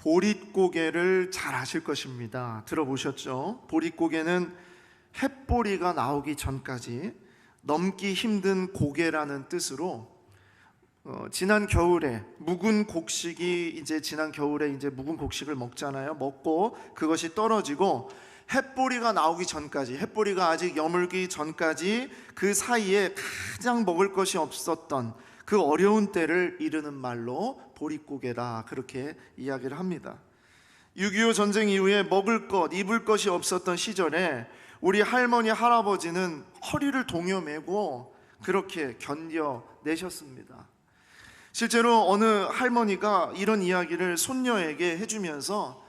보릿고개를 잘 아실 것입니다. 들어보셨죠? 보릿고개는 햇보리가 나오기 전까지 넘기 힘든 고개라는 뜻으로 지난 겨울에 묵은 곡식이 지난 겨울에 묵은 곡식을 먹잖아요. 먹고 그것이 떨어지고 햇보리가 나오기 전까지, 햇보리가 아직 여물기 전까지 그 사이에 가장 먹을 것이 없었던 그 어려운 때를 이르는 말로 보릿고개다, 그렇게 이야기를 합니다. 6.25 전쟁 이후에 먹을 것, 입을 것이 없었던 시절에 우리 할머니, 할아버지는 허리를 동여매고 그렇게 견뎌내셨습니다. 실제로 어느 할머니가 이런 이야기를 손녀에게 해주면서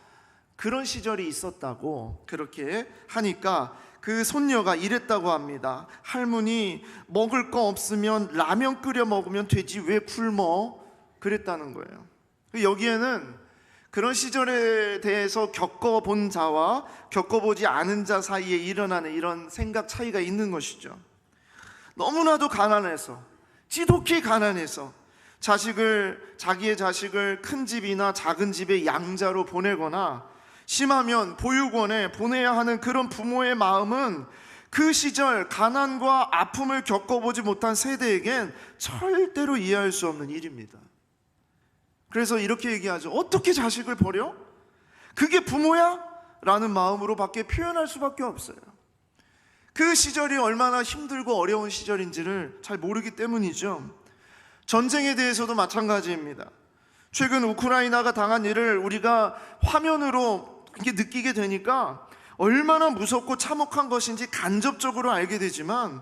그런 시절이 있었다고 그렇게 하니까 그 손녀가 이랬다고 합니다. 할머니, 먹을 거 없으면 라면 끓여 먹으면 되지 왜 굶어? 그랬다는 거예요. 여기에는 그런 시절에 대해서 겪어본 자와 겪어보지 않은 자 사이에 일어나는 이런 생각 차이가 있는 것이죠. 너무나도 가난해서, 지독히 가난해서 자기의 자식을 큰 집이나 작은 집에 양자로 보내거나 심하면 보육원에 보내야 하는 그런 부모의 마음은 그 시절 가난과 아픔을 겪어보지 못한 세대에겐 절대로 이해할 수 없는 일입니다. 그래서 이렇게 얘기하죠. 어떻게 자식을 버려? 그게 부모야? 라는 마음으로 밖에 표현할 수밖에 없어요. 그 시절이 얼마나 힘들고 어려운 시절인지를 잘 모르기 때문이죠. 전쟁에 대해서도 마찬가지입니다. 최근 우크라이나가 당한 일을 우리가 화면으로 느끼게 되니까 얼마나 무섭고 참혹한 것인지 간접적으로 알게 되지만,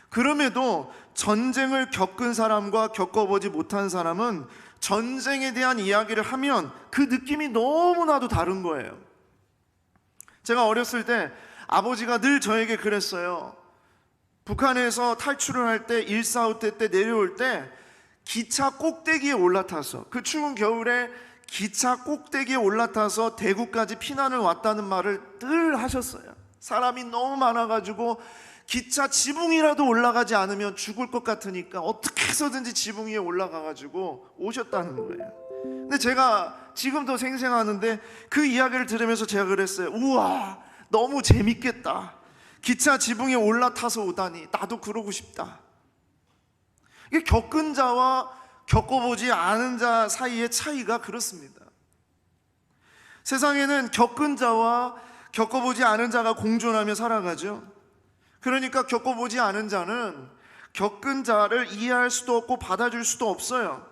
그럼에도 전쟁을 겪은 사람과 겪어보지 못한 사람은 전쟁에 대한 이야기를 하면 그 느낌이 너무나도 다른 거예요. 제가 어렸을 때 아버지가 늘 저에게 그랬어요. 북한에서 탈출을 할 때 1.4 때 내려올 때 기차 꼭대기에 올라타서, 그 추운 겨울에 기차 꼭대기에 올라타서 대구까지 피난을 왔다는 말을 늘 하셨어요. 사람이 너무 많아가지고 기차 지붕이라도 올라가지 않으면 죽을 것 같으니까 어떻게 해서든지 지붕 위에 올라가가지고 오셨다는 거예요. 근데 제가 지금도 생생하는데 그 이야기를 들으면서 제가 그랬어요. 우와, 너무 재밌겠다. 기차 지붕에 올라타서 오다니 나도 그러고 싶다. 이게 겪은 자와 겪어보지 않은 자 사이의 차이가 그렇습니다. 세상에는 겪은 자와 겪어보지 않은 자가 공존하며 살아가죠. 그러니까 겪어보지 않은 자는 겪은 자를 이해할 수도 없고 받아줄 수도 없어요.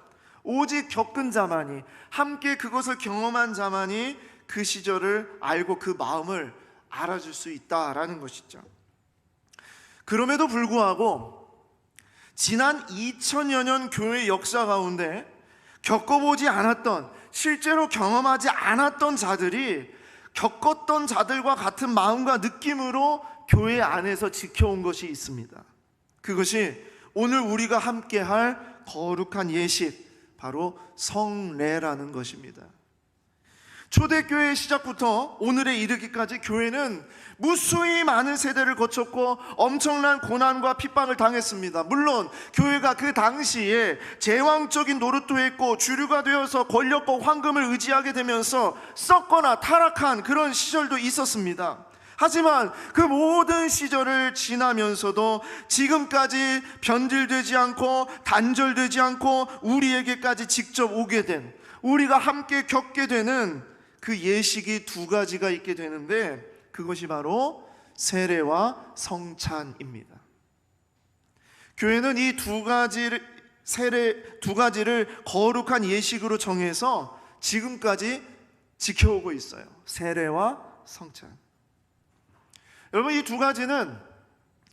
오직 겪은 자만이, 함께 그것을 경험한 자만이 그 시절을 알고 그 마음을 알아줄 수 있다라는 것이죠. 그럼에도 불구하고 지난 2000여 년 교회 역사 가운데 겪어보지 않았던, 실제로 경험하지 않았던 자들이 겪었던 자들과 같은 마음과 느낌으로 교회 안에서 지켜온 것이 있습니다. 그것이 오늘 우리가 함께할 거룩한 예식, 바로 성례라는 것입니다. 초대교회의 시작부터 오늘에 이르기까지 교회는 무수히 많은 세대를 거쳤고 엄청난 고난과 핍박을 당했습니다. 물론 교회가 그 당시에 제왕적인 노릇도 했고 주류가 되어서 권력과 황금을 의지하게 되면서 썩거나 타락한 그런 시절도 있었습니다. 하지만 그 모든 시절을 지나면서도 지금까지 변질되지 않고 단절되지 않고 우리에게까지 직접 오게 된, 우리가 함께 겪게 되는 그 예식이 두 가지가 있게 되는데, 그것이 바로 세례와 성찬입니다. 교회는 이 두 가지를 거룩한 예식으로 정해서 지금까지 지켜오고 있어요. 세례와 성찬. 여러분, 이 두 가지는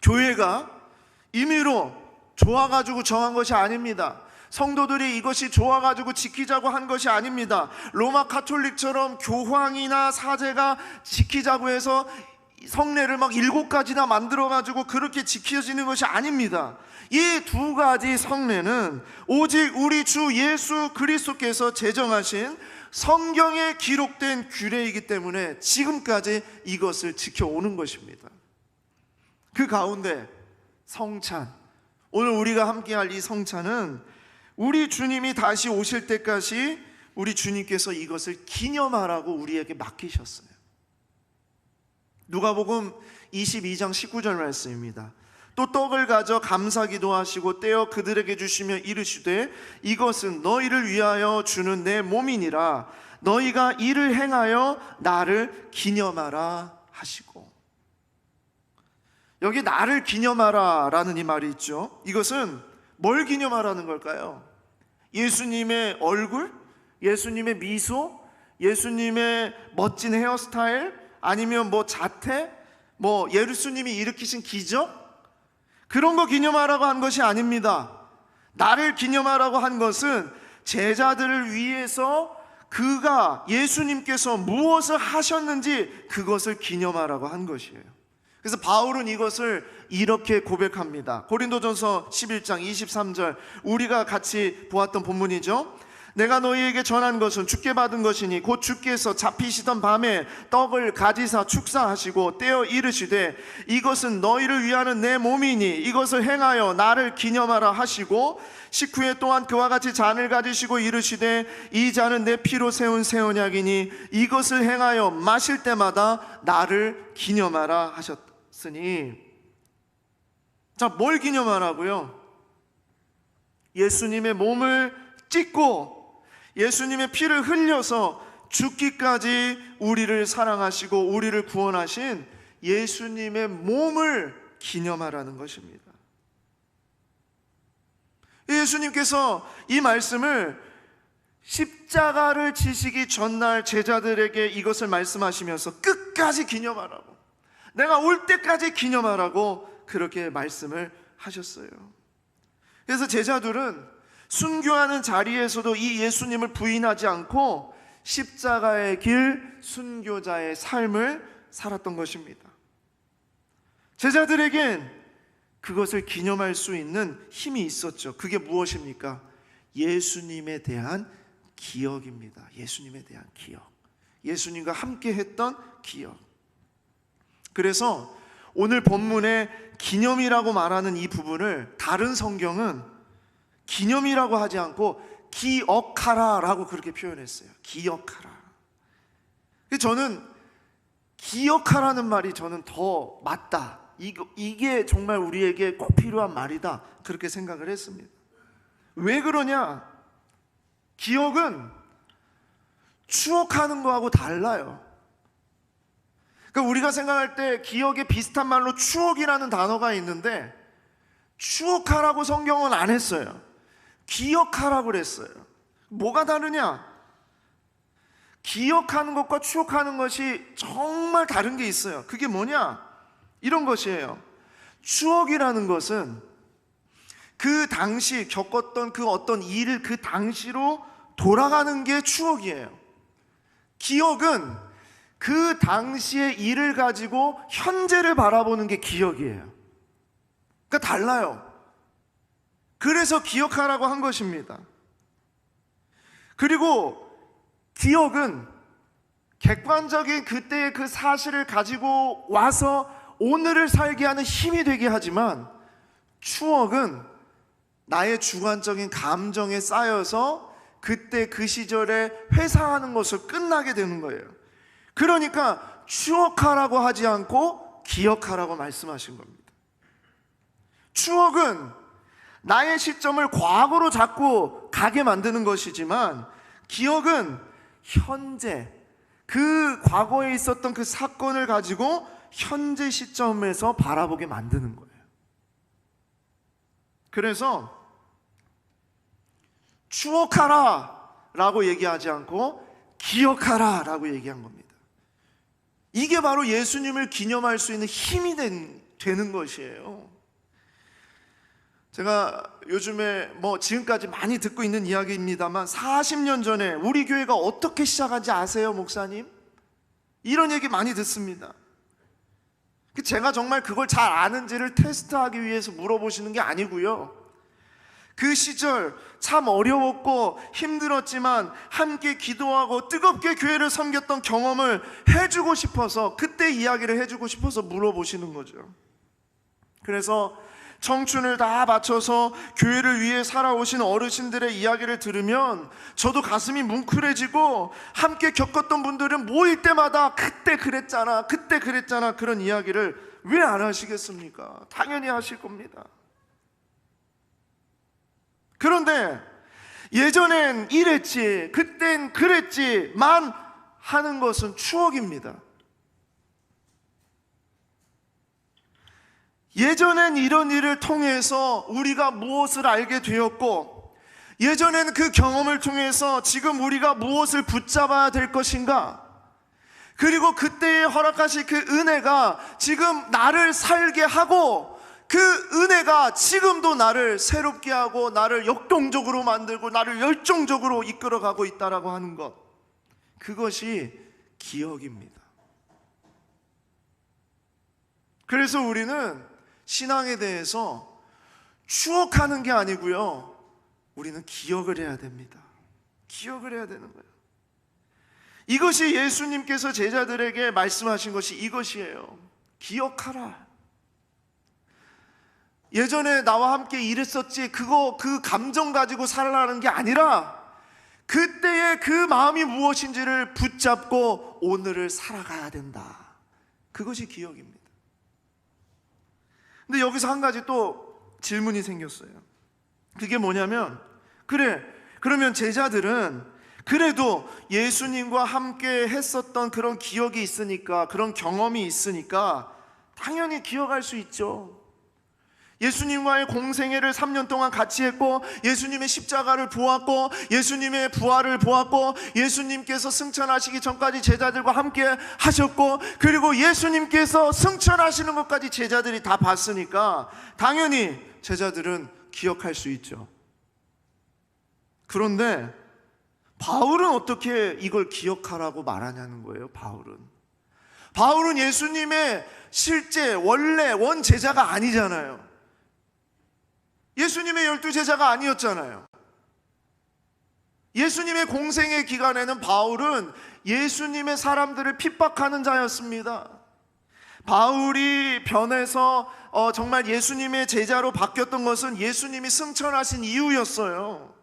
교회가 임의로 좋아가지고 정한 것이 아닙니다. 성도들이 이것이 좋아가지고 지키자고 한 것이 아닙니다. 로마 가톨릭처럼 교황이나 사제가 지키자고 해서 성례를 막 7가지나 만들어가지고 그렇게 지켜지는 것이 아닙니다. 이 두 가지 성례는 오직 우리 주 예수 그리스도께서 제정하신 성경에 기록된 규례이기 때문에 지금까지 이것을 지켜오는 것입니다. 그 가운데 성찬, 오늘 우리가 함께할 이 성찬은 우리 주님이 다시 오실 때까지 우리 주님께서 이것을 기념하라고 우리에게 맡기셨어요. 누가복음 22장 19절 말씀입니다. 또 떡을 가져 감사기도 하시고 떼어 그들에게 주시며 이르시되 이것은 너희를 위하여 주는 내 몸이니라. 너희가 이를 행하여 나를 기념하라 하시고. 여기 나를 기념하라 라는 이 말이 있죠. 이것은 뭘 기념하라는 걸까요? 예수님의 얼굴? 예수님의 미소? 예수님의 멋진 헤어스타일? 아니면 자태? 예수님이 일으키신 기적? 그런 거 기념하라고 한 것이 아닙니다. 나를 기념하라고 한 것은 제자들을 위해서 그가 예수님께서 무엇을 하셨는지 그것을 기념하라고 한 것이에요. 그래서 바울은 이것을 이렇게 고백합니다. 고린도전서 11장 23절, 우리가 같이 보았던 본문이죠. 내가 너희에게 전한 것은 주께 받은 것이니 곧 주께서 잡히시던 밤에 떡을 가지사 축사하시고 떼어 이르시되 이것은 너희를 위하는 내 몸이니 이것을 행하여 나를 기념하라 하시고, 식후에 또한 그와 같이 잔을 가지시고 이르시되 이 잔은 내 피로 세운 새 언약이니 이것을 행하여 마실 때마다 나를 기념하라 하셨으니. 자, 뭘 기념하라고요? 예수님의 몸을 찢고 예수님의 피를 흘려서 죽기까지 우리를 사랑하시고 우리를 구원하신 예수님의 몸을 기념하라는 것입니다. 예수님께서 이 말씀을 십자가를 지시기 전날 제자들에게 이것을 말씀하시면서 끝까지 기념하라고, 내가 올 때까지 기념하라고 그렇게 말씀을 하셨어요. 그래서 제자들은 순교하는 자리에서도 이 예수님을 부인하지 않고 십자가의 길, 순교자의 삶을 살았던 것입니다. 제자들에겐 그것을 기념할 수 있는 힘이 있었죠. 그게 무엇입니까? 예수님에 대한 기억입니다. 예수님에 대한 기억, 예수님과 함께 했던 기억. 그래서 오늘 본문의 기념이라고 말하는 이 부분을 다른 성경은 기념이라고 하지 않고 기억하라 라고 그렇게 표현했어요. 기억하라. 저는 기억하라는 말이 저는 더 맞다, 이게 정말 우리에게 꼭 필요한 말이다, 그렇게 생각을 했습니다. 왜 그러냐? 기억은 추억하는 거하고 달라요. 그러니까 우리가 생각할 때 기억에 비슷한 말로 추억이라는 단어가 있는데, 추억하라고 성경은 안 했어요. 기억하라고 그랬어요. 뭐가 다르냐? 기억하는 것과 추억하는 것이 정말 다른 게 있어요. 그게 뭐냐? 이런 것이에요. 추억이라는 것은 그 당시 겪었던 그 어떤 일을 그 당시로 돌아가는 게 추억이에요. 기억은 그 당시의 일을 가지고 현재를 바라보는 게 기억이에요. 그러니까 달라요. 그래서 기억하라고 한 것입니다. 그리고 기억은 객관적인 그때의 그 사실을 가지고 와서 오늘을 살게 하는 힘이 되게 하지만, 추억은 나의 주관적인 감정에 쌓여서 그때 그 시절에 회상하는 것을 끝나게 되는 거예요. 그러니까 추억하라고 하지 않고 기억하라고 말씀하신 겁니다. 추억은 나의 시점을 과거로 자꾸 가게 만드는 것이지만, 기억은 현재, 그 과거에 있었던 그 사건을 가지고 현재 시점에서 바라보게 만드는 거예요. 그래서 추억하라 라고 얘기하지 않고 기억하라 라고 얘기한 겁니다. 이게 바로 예수님을 기념할 수 있는 힘이 되는 것이에요. 제가 요즘에 지금까지 많이 듣고 있는 이야기입니다만, 40년 전에 우리 교회가 어떻게 시작한지 아세요, 목사님? 이런 얘기 많이 듣습니다. 제가 정말 그걸 잘 아는지를 테스트하기 위해서 물어보시는 게 아니고요, 그 시절 참 어려웠고 힘들었지만 함께 기도하고 뜨겁게 교회를 섬겼던 경험을 해주고 싶어서, 그때 이야기를 해주고 싶어서 물어보시는 거죠. 그래서 청춘을 다 바쳐서 교회를 위해 살아오신 어르신들의 이야기를 들으면 저도 가슴이 뭉클해지고, 함께 겪었던 분들은 모일 때마다 그때 그랬잖아 그런 이야기를 왜 안 하시겠습니까? 당연히 하실 겁니다. 그런데 예전엔 이랬지, 그땐 그랬지만 하는 것은 추억입니다. 예전엔 이런 일을 통해서 우리가 무엇을 알게 되었고, 예전엔 그 경험을 통해서 지금 우리가 무엇을 붙잡아야 될 것인가, 그리고 그때에 허락하신 그 은혜가 지금 나를 살게 하고, 그 은혜가 지금도 나를 새롭게 하고 나를 역동적으로 만들고 나를 열정적으로 이끌어가고 있다라고 하는 것, 그것이 기억입니다. 그래서 우리는 신앙에 대해서 추억하는 게 아니고요, 우리는 기억을 해야 됩니다. 기억을 해야 되는 거예요. 이것이 예수님께서 제자들에게 말씀하신 것이 이것이에요. 기억하라. 예전에 나와 함께 이랬었지, 그 감정 가지고 살아가는 게 아니라 그때의 그 마음이 무엇인지를 붙잡고 오늘을 살아가야 된다. 그것이 기억입니다. 근데 여기서 한 가지 또 질문이 생겼어요. 그게 뭐냐면, 그러면 제자들은 그래도 예수님과 함께 했었던 그런 기억이 있으니까, 그런 경험이 있으니까 당연히 기억할 수 있죠. 예수님과의 공생애를 3년 동안 같이 했고, 예수님의 십자가를 보았고, 예수님의 부활을 보았고, 예수님께서 승천하시기 전까지 제자들과 함께 하셨고, 그리고 예수님께서 승천하시는 것까지 제자들이 다 봤으니까 당연히 제자들은 기억할 수 있죠. 그런데 바울은 어떻게 이걸 기억하라고 말하냐는 거예요. 바울은 예수님의 실제 원래 원제자가 아니잖아요. 예수님의 12제자가 아니었잖아요. 예수님의 공생의 기간에는 바울은 예수님의 사람들을 핍박하는 자였습니다. 바울이 변해서 정말 예수님의 제자로 바뀌었던 것은 예수님이 승천하신 이후였어요.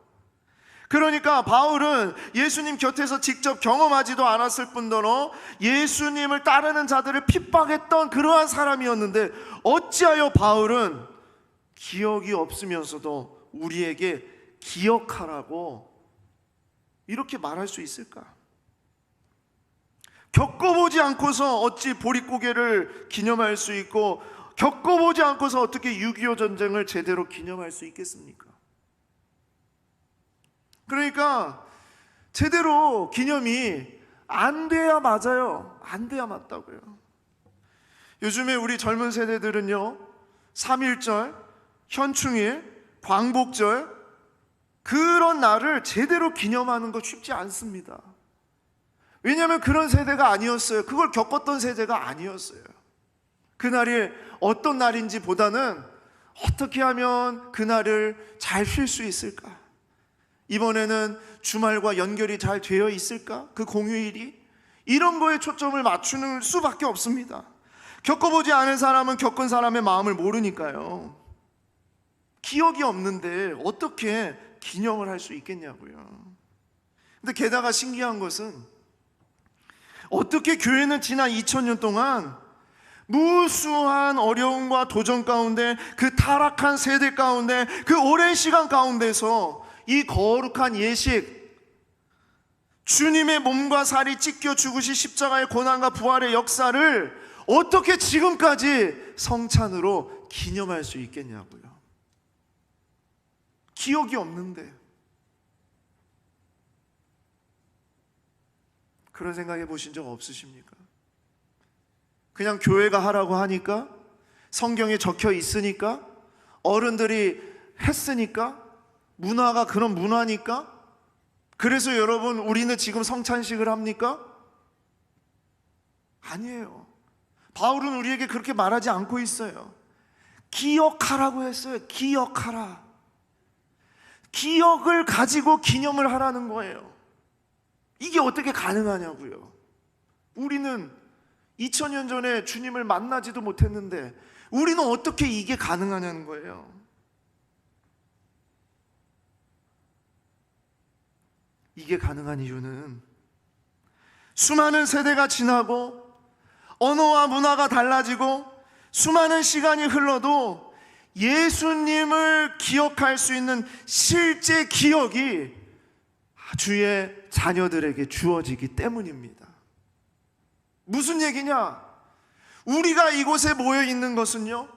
그러니까 바울은 예수님 곁에서 직접 경험하지도 않았을 뿐더러 예수님을 따르는 자들을 핍박했던 그러한 사람이었는데, 어찌하여 바울은 기억이 없으면서도 우리에게 기억하라고 이렇게 말할 수 있을까? 겪어보지 않고서 어찌 보릿고개를 기념할 수 있고, 겪어보지 않고서 어떻게 6.25 전쟁을 제대로 기념할 수 있겠습니까? 그러니까 제대로 기념이 안 돼야 맞아요. 안 돼야 맞다고요. 요즘에 우리 젊은 세대들은요, 3.1절, 현충일, 광복절, 그런 날을 제대로 기념하는 거 쉽지 않습니다. 왜냐하면 그런 세대가 아니었어요. 그걸 겪었던 세대가 아니었어요. 그날이 어떤 날인지 보다는 어떻게 하면 그날을 잘 쉴 수 있을까? 이번에는 주말과 연결이 잘 되어 있을까? 그 공휴일이? 이런 거에 초점을 맞추는 수밖에 없습니다. 겪어보지 않은 사람은 겪은 사람의 마음을 모르니까요. 기억이 없는데 어떻게 기념을 할 수 있겠냐고요. 근데 게다가 신기한 것은, 어떻게 교회는 지난 2000년 동안 무수한 어려움과 도전 가운데, 그 타락한 세대 가운데, 그 오랜 시간 가운데서 이 거룩한 예식, 주님의 몸과 살이 찢겨 죽으신 십자가의 고난과 부활의 역사를 어떻게 지금까지 성찬으로 기념할 수 있겠냐고요. 기억이 없는데. 그런 생각해 보신 적 없으십니까? 그냥 교회가 하라고 하니까, 성경에 적혀 있으니까, 어른들이 했으니까, 문화가 그런 문화니까, 그래서 여러분 우리는 지금 성찬식을 합니까? 아니에요. 바울은 우리에게 그렇게 말하지 않고 있어요. 기억하라고 했어요. 기억하라. 기억을 가지고 기념을 하라는 거예요. 이게 어떻게 가능하냐고요. 우리는 2000년 전에 주님을 만나지도 못했는데 우리는 어떻게 이게 가능하냐는 거예요. 이게 가능한 이유는 수많은 세대가 지나고 언어와 문화가 달라지고 수많은 시간이 흘러도 예수님을 기억할 수 있는 실제 기억이 주의 자녀들에게 주어지기 때문입니다. 무슨 얘기냐? 우리가 이곳에 모여 있는 것은요,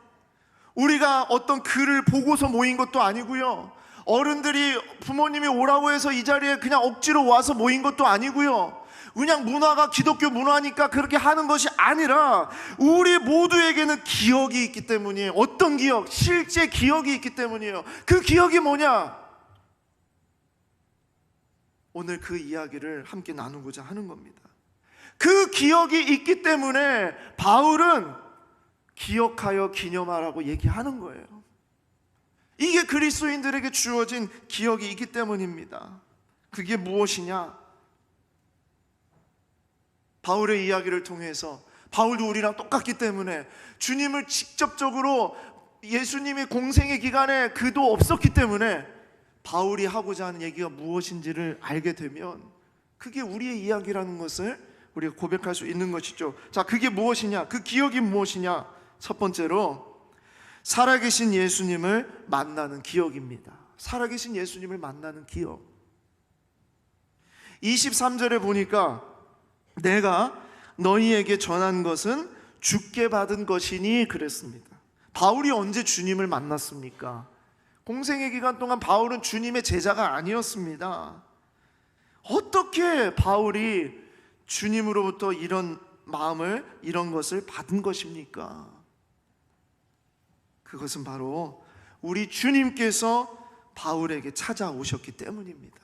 우리가 어떤 글을 보고서 모인 것도 아니고요, 어른들이 부모님이 오라고 해서 이 자리에 그냥 억지로 와서 모인 것도 아니고요, 그냥 문화가 기독교 문화니까 그렇게 하는 것이 아니라 우리 모두에게는 기억이 있기 때문이에요. 어떤 기억? 실제 기억이 있기 때문이에요. 그 기억이 뭐냐? 오늘 그 이야기를 함께 나누고자 하는 겁니다. 그 기억이 있기 때문에 바울은 기억하여 기념하라고 얘기하는 거예요. 이게 그리스도인들에게 주어진 기억이 있기 때문입니다. 그게 무엇이냐? 바울의 이야기를 통해서, 바울도 우리랑 똑같기 때문에 주님을 직접적으로 예수님이 공생의 기간에 그도 없었기 때문에 바울이 하고자 하는 얘기가 무엇인지를 알게 되면 그게 우리의 이야기라는 것을 우리가 고백할 수 있는 것이죠. 자, 그게 무엇이냐? 그 기억이 무엇이냐? 첫 번째로 살아계신 예수님을 만나는 기억입니다. 살아계신 예수님을 만나는 기억. 23절에 보니까 내가 너희에게 전한 것은 주께 받은 것이니 그랬습니다. 바울이 언제 주님을 만났습니까? 공생의 기간 동안 바울은 주님의 제자가 아니었습니다. 어떻게 바울이 주님으로부터 이런 마음을, 이런 것을 받은 것입니까? 그것은 바로 우리 주님께서 바울에게 찾아오셨기 때문입니다.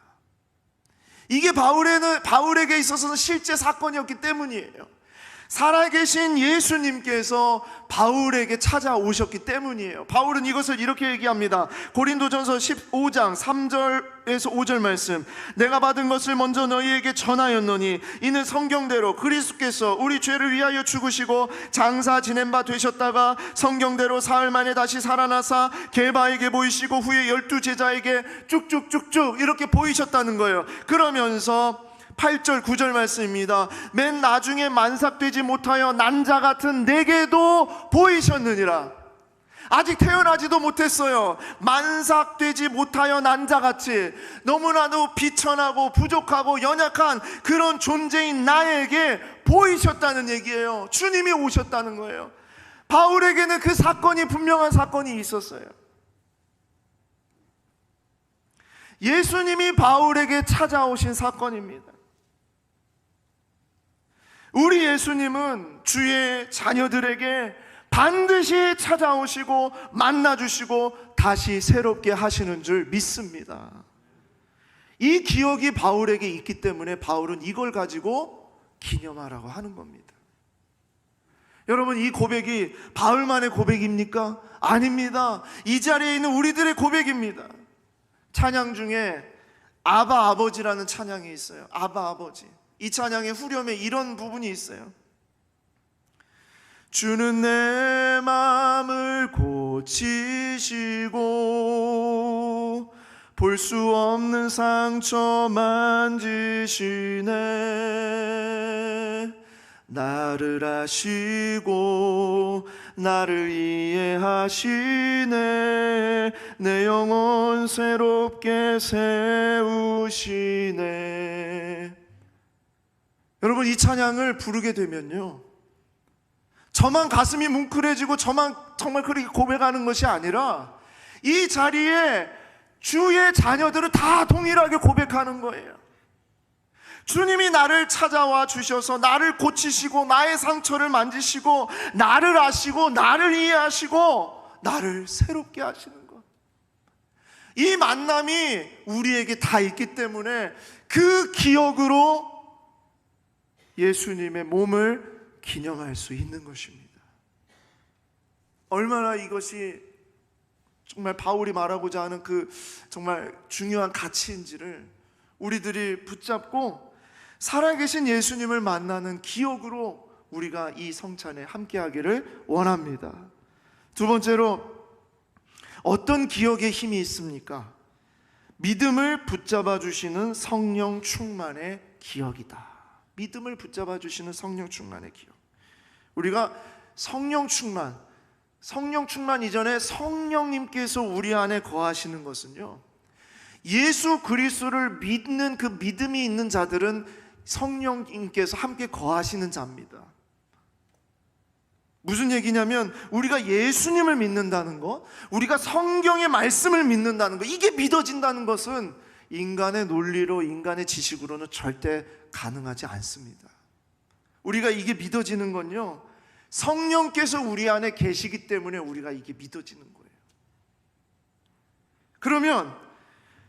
이게 바울에게 있어서는 실제 사건이었기 때문이에요. 살아계신 예수님께서 바울에게 찾아오셨기 때문이에요. 바울은 이것을 이렇게 얘기합니다. 고린도전서 15장 3절에서 5절 말씀, 내가 받은 것을 먼저 너희에게 전하였노니 이는 성경대로 그리스도께서 우리 죄를 위하여 죽으시고 장사 지낸 바 되셨다가 성경대로 사흘 만에 다시 살아나사 게바에게 보이시고 후에 12제자에게 쭉쭉쭉쭉 이렇게 보이셨다는 거예요. 그러면서 8절 9절 말씀입니다. 맨 나중에 만삭되지 못하여 난 자 같은 내게도 보이셨느니라. 아직 태어나지도 못했어요. 만삭되지 못하여 난 자같이 너무나도 비천하고 부족하고 연약한 그런 존재인 나에게 보이셨다는 얘기예요. 주님이 오셨다는 거예요. 바울에게는 그 사건이, 분명한 사건이 있었어요. 예수님이 바울에게 찾아오신 사건입니다. 우리 예수님은 주의 자녀들에게 반드시 찾아오시고 만나주시고 다시 새롭게 하시는 줄 믿습니다. 이 기억이 바울에게 있기 때문에 바울은 이걸 가지고 기념하라고 하는 겁니다. 여러분, 이 고백이 바울만의 고백입니까? 아닙니다. 이 자리에 있는 우리들의 고백입니다. 찬양 중에 아바 아버지라는 찬양이 있어요. 아바 아버지. 이 찬양의 후렴에 이런 부분이 있어요. 주는 내 마음을 고치시고 볼 수 없는 상처 만지시네. 나를 아시고 나를 이해하시네. 내 영혼 새롭게 세우시네. 여러분, 이 찬양을 부르게 되면요, 저만 가슴이 뭉클해지고 저만 정말 그렇게 고백하는 것이 아니라 이 자리에 주의 자녀들은 다 동일하게 고백하는 거예요. 주님이 나를 찾아와 주셔서 나를 고치시고 나의 상처를 만지시고 나를 아시고 나를 이해하시고 나를 새롭게 하시는 것. 이 만남이 우리에게 다 있기 때문에 그 기억으로 예수님의 몸을 기념할 수 있는 것입니다. 얼마나 이것이 정말 바울이 말하고자 하는 그 정말 중요한 가치인지를 우리들이 붙잡고 살아계신 예수님을 만나는 기억으로 우리가 이 성찬에 함께하기를 원합니다. 두 번째로 어떤 기억에 힘이 있습니까? 믿음을 붙잡아 주시는 성령 충만의 기억이다. 믿음을 붙잡아 주시는 성령 충만의 기억. 우리가 성령 충만 이전에 성령님께서 우리 안에 거하시는 것은요, 예수 그리스도를 믿는 그 믿음이 있는 자들은 성령님께서 함께 거하시는 자입니다. 무슨 얘기냐면 우리가 예수님을 믿는다는 것, 우리가 성경의 말씀을 믿는다는 것, 이게 믿어진다는 것은 인간의 논리로, 인간의 지식으로는 절대 가능하지 않습니다. 우리가 이게 믿어지는 건요, 성령께서 우리 안에 계시기 때문에 우리가 이게 믿어지는 거예요. 그러면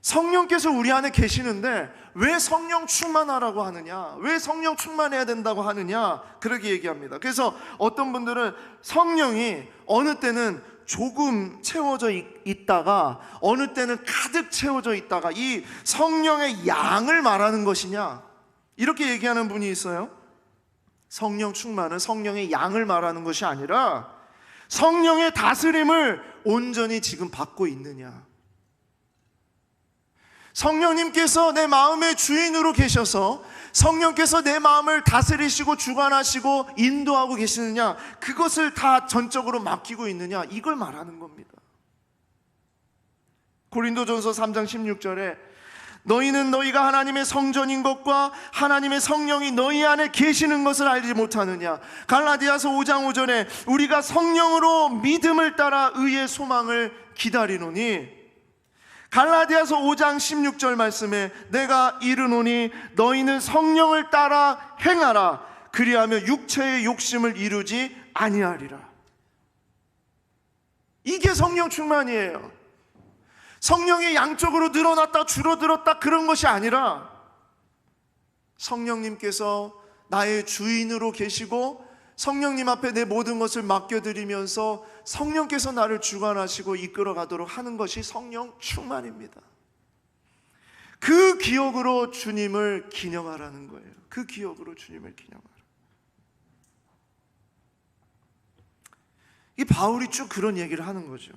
성령께서 우리 안에 계시는데 왜 성령 충만하라고 하느냐, 왜 성령 충만해야 된다고 하느냐, 그렇게 얘기합니다. 그래서 어떤 분들은 성령이 어느 때는 조금 채워져 있다가 어느 때는 가득 채워져 있다가 이 성령의 양을 말하는 것이냐, 이렇게 얘기하는 분이 있어요. 성령 충만은 성령의 양을 말하는 것이 아니라 성령의 다스림을 온전히 지금 받고 있느냐, 성령님께서 내 마음의 주인으로 계셔서 성령께서 내 마음을 다스리시고 주관하시고 인도하고 계시느냐, 그것을 다 전적으로 맡기고 있느냐, 이걸 말하는 겁니다. 고린도전서 3장 16절에 너희는 너희가 하나님의 성전인 것과 하나님의 성령이 너희 안에 계시는 것을 알지 못하느냐. 갈라디아서 5장 5절에 우리가 성령으로 믿음을 따라 의의 소망을 기다리노니, 갈라디아서 5장 16절 말씀에 내가 이르노니 너희는 성령을 따라 행하라, 그리하면 육체의 욕심을 이루지 아니하리라. 이게 성령 충만이에요. 성령이 양쪽으로 늘어났다 줄어들었다 그런 것이 아니라 성령님께서 나의 주인으로 계시고 성령님 앞에 내 모든 것을 맡겨드리면서 성령께서 나를 주관하시고 이끌어가도록 하는 것이 성령 충만입니다. 그 기억으로 주님을 기념하라는 거예요. 그 기억으로 주님을 기념하라. 이 바울이 쭉 그런 얘기를 하는 거죠.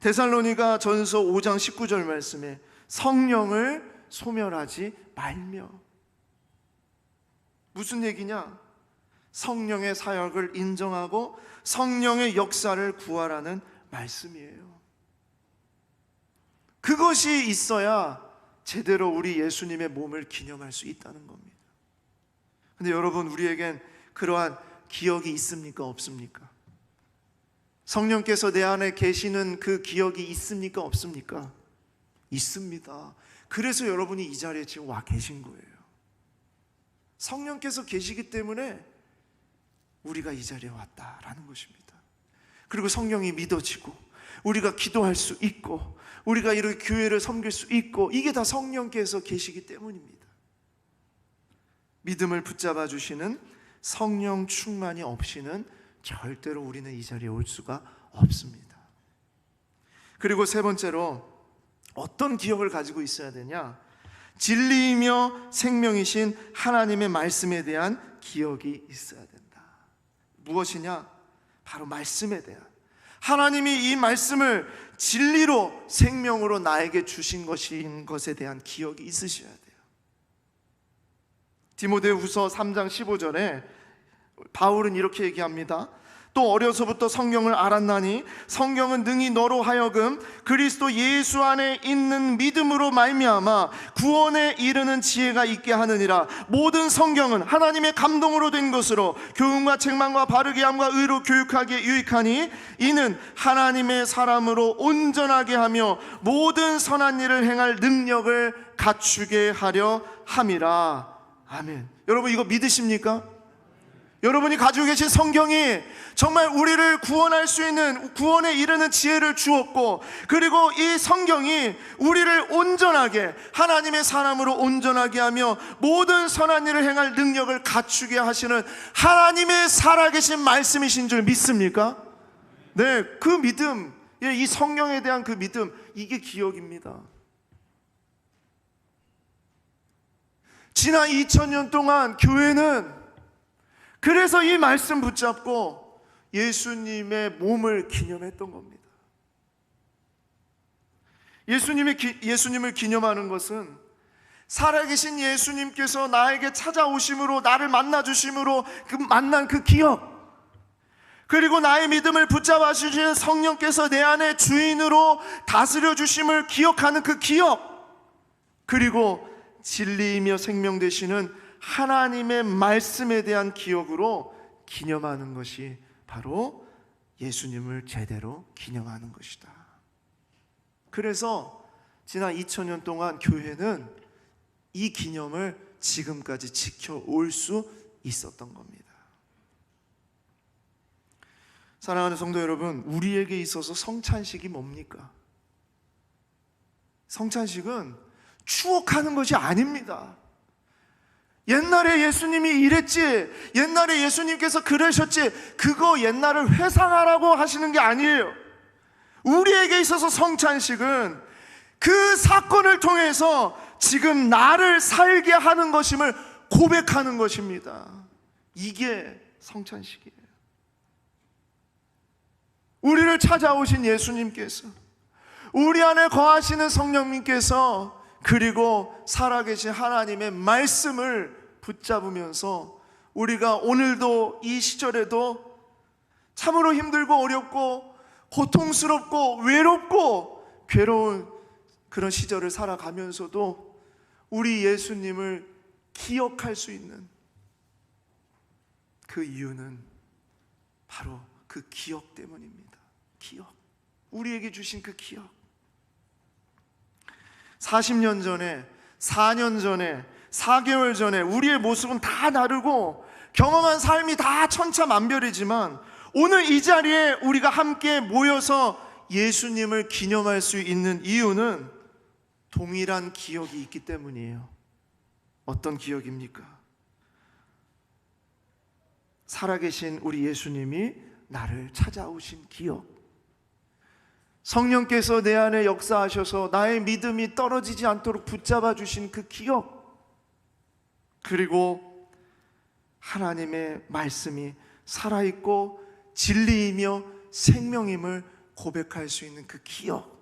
데살로니가 전서 5장 19절 말씀에 성령을 소멸하지 말며. 무슨 얘기냐? 성령의 사역을 인정하고 성령의 역사를 구하라는 말씀이에요. 그것이 있어야 제대로 우리 예수님의 몸을 기념할 수 있다는 겁니다. 근데 여러분, 우리에겐 그러한 기억이 있습니까? 없습니까? 성령께서 내 안에 계시는 그 기억이 있습니까? 없습니까? 있습니다. 그래서 여러분이 이 자리에 지금 와 계신 거예요. 성령께서 계시기 때문에 우리가 이 자리에 왔다라는 것입니다. 그리고 성령이 믿어지고 우리가 기도할 수 있고 우리가 이렇게 교회를 섬길 수 있고, 이게 다 성령께서 계시기 때문입니다. 믿음을 붙잡아 주시는 성령 충만이 없이는 절대로 우리는 이 자리에 올 수가 없습니다. 그리고 세 번째로 어떤 기억을 가지고 있어야 되냐? 진리이며 생명이신 하나님의 말씀에 대한 기억이 있어야 된다. 무엇이냐? 바로 말씀에 대한, 하나님이 이 말씀을 진리로 생명으로 나에게 주신 것인 것에 대한 기억이 있으셔야 돼요. 디모데후서 3장 15절에 바울은 이렇게 얘기합니다. 또 어려서부터 성경을 알았나니 성경은 능히 너로 하여금 그리스도 예수 안에 있는 믿음으로 말미암아 구원에 이르는 지혜가 있게 하느니라. 모든 성경은 하나님의 감동으로 된 것으로 교훈과 책망과 바르게 함과 의로 교육하기에 유익하니 이는 하나님의 사람으로 온전하게 하며 모든 선한 일을 행할 능력을 갖추게 하려 함이라. 아멘. 여러분, 이거 믿으십니까? 여러분이 가지고 계신 성경이 정말 우리를 구원할 수 있는, 구원에 이르는 지혜를 주었고, 그리고 이 성경이 우리를 온전하게, 하나님의 사람으로 온전하게 하며 모든 선한 일을 행할 능력을 갖추게 하시는 하나님의 살아계신 말씀이신 줄 믿습니까? 네, 그 믿음, 이 성령에 대한 그 믿음, 이게 기억입니다. 지난 2000년 동안 교회는 그래서 이 말씀 붙잡고 예수님의 몸을 기념했던 겁니다. 예수님을 기념하는 것은 살아계신 예수님께서 나에게 찾아오심으로, 나를 만나주심으로 만난 그 기억, 그리고 나의 믿음을 붙잡아 주신 성령께서 내 안에 주인으로 다스려 주심을 기억하는 그 기억, 그리고 진리이며 생명 되시는 하나님의 말씀에 대한 기억으로 기념하는 것이 바로 예수님을 제대로 기념하는 것이다. 그래서 지난 2000년 동안 교회는 이 기념을 지금까지 지켜올 수 있었던 겁니다. 사랑하는 성도 여러분, 우리에게 있어서 성찬식이 뭡니까? 성찬식은 추억하는 것이 아닙니다. 옛날에 예수님이 이랬지, 옛날에 예수님께서 그러셨지, 그거 옛날을 회상하라고 하시는 게 아니에요. 우리에게 있어서 성찬식은 그 사건을 통해서 지금 나를 살게 하는 것임을 고백하는 것입니다. 이게 성찬식이에요. 우리를 찾아오신 예수님께서, 우리 안에 거하시는 성령님께서, 그리고 살아계신 하나님의 말씀을 붙잡으면서 우리가 오늘도 이 시절에도 참으로 힘들고 어렵고 고통스럽고 외롭고 괴로운 그런 시절을 살아가면서도 우리 예수님을 기억할 수 있는 그 이유는 바로 그 기억 때문입니다. 기억, 우리에게 주신 그 기억. 40년 전에, 4년 전에, 4개월 전에 우리의 모습은 다 다르고 경험한 삶이 다 천차만별이지만 오늘 이 자리에 우리가 함께 모여서 예수님을 기념할 수 있는 이유는 동일한 기억이 있기 때문이에요. 어떤 기억입니까? 살아계신 우리 예수님이 나를 찾아오신 기억, 성령께서 내 안에 역사하셔서 나의 믿음이 떨어지지 않도록 붙잡아 주신 그 기억, 그리고 하나님의 말씀이 살아있고 진리이며 생명임을 고백할 수 있는 그 기억,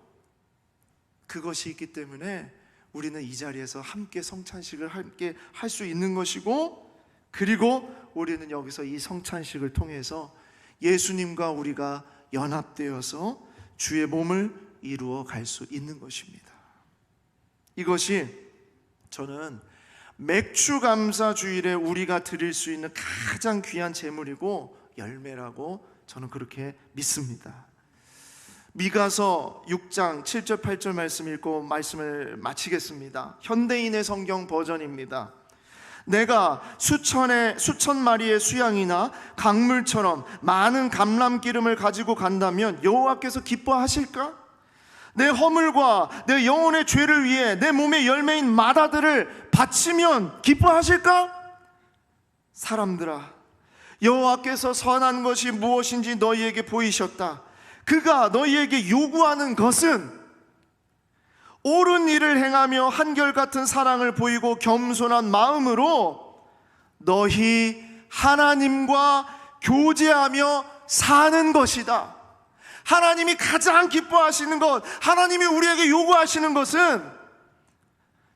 그것이 있기 때문에 우리는 이 자리에서 함께 성찬식을 함께 할 수 있는 것이고, 그리고 우리는 여기서 이 성찬식을 통해서 예수님과 우리가 연합되어서 주의 몸을 이루어 갈 수 있는 것입니다. 이것이 저는 맥추감사 주일에 우리가 드릴 수 있는 가장 귀한 제물이고 열매라고 저는 그렇게 믿습니다. 미가서 6장 7절 8절 말씀 읽고 말씀을 마치겠습니다. 현대인의 성경 버전입니다. 내가 수천 마리의 수양이나 강물처럼 많은 감람기름을 가지고 간다면 여호와께서 기뻐하실까? 내 허물과 내 영혼의 죄를 위해 내 몸의 열매인 마다들을 바치면 기뻐하실까? 사람들아, 여호와께서 선한 것이 무엇인지 너희에게 보이셨다. 그가 너희에게 요구하는 것은 옳은 일을 행하며 한결같은 사랑을 보이고 겸손한 마음으로 너희 하나님과 교제하며 사는 것이다. 하나님이 가장 기뻐하시는 것, 하나님이 우리에게 요구하시는 것은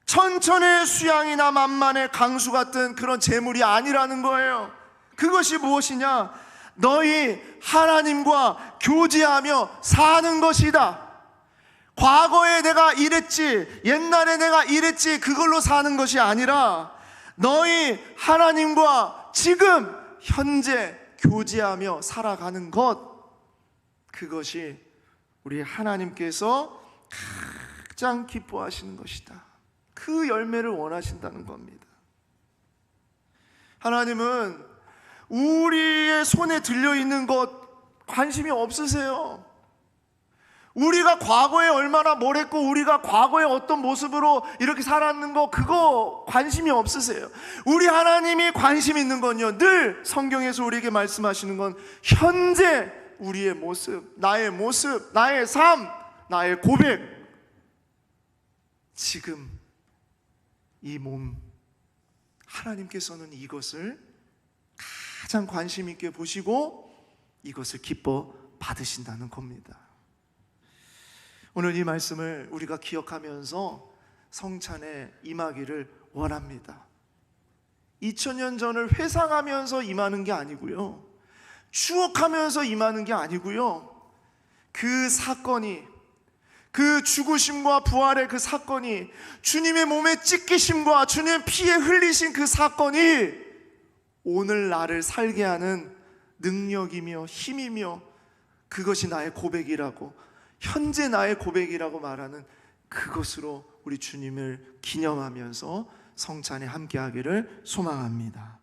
천천의 수양이나 만만의 강수 같은 그런 재물이 아니라는 거예요. 그것이 무엇이냐? 너희 하나님과 교제하며 사는 것이다. 과거에 내가 이랬지, 옛날에 내가 이랬지, 그걸로 사는 것이 아니라 너희 하나님과 지금 현재 교제하며 살아가는 것, 그것이 우리 하나님께서 가장 기뻐하시는 것이다. 그 열매를 원하신다는 겁니다. 하나님은 우리의 손에 들려있는 것 관심이 없으세요. 우리가 과거에 얼마나 뭘 했고 우리가 과거에 어떤 모습으로 이렇게 살았는 거, 그거 관심이 없으세요. 우리 하나님이 관심 있는 건요, 늘 성경에서 우리에게 말씀하시는 건 현재 우리의 모습, 나의 삶, 나의 고백, 지금 이 몸, 하나님께서는 이것을 가장 관심 있게 보시고 이것을 기뻐 받으신다는 겁니다. 오늘 이 말씀을 우리가 기억하면서 성찬에 임하기를 원합니다. 2000년 전을 회상하면서 임하는 게 아니고요, 추억하면서 임하는 게 아니고요, 그 사건이, 그 죽으심과 부활의 그 사건이, 주님의 몸에 찢기심과 주님의 피에 흘리신 그 사건이 오늘 나를 살게 하는 능력이며 힘이며, 그것이 나의 고백이라고, 현재 나의 고백이라고 말하는 그것으로 우리 주님을 기념하면서 성찬에 함께하기를 소망합니다.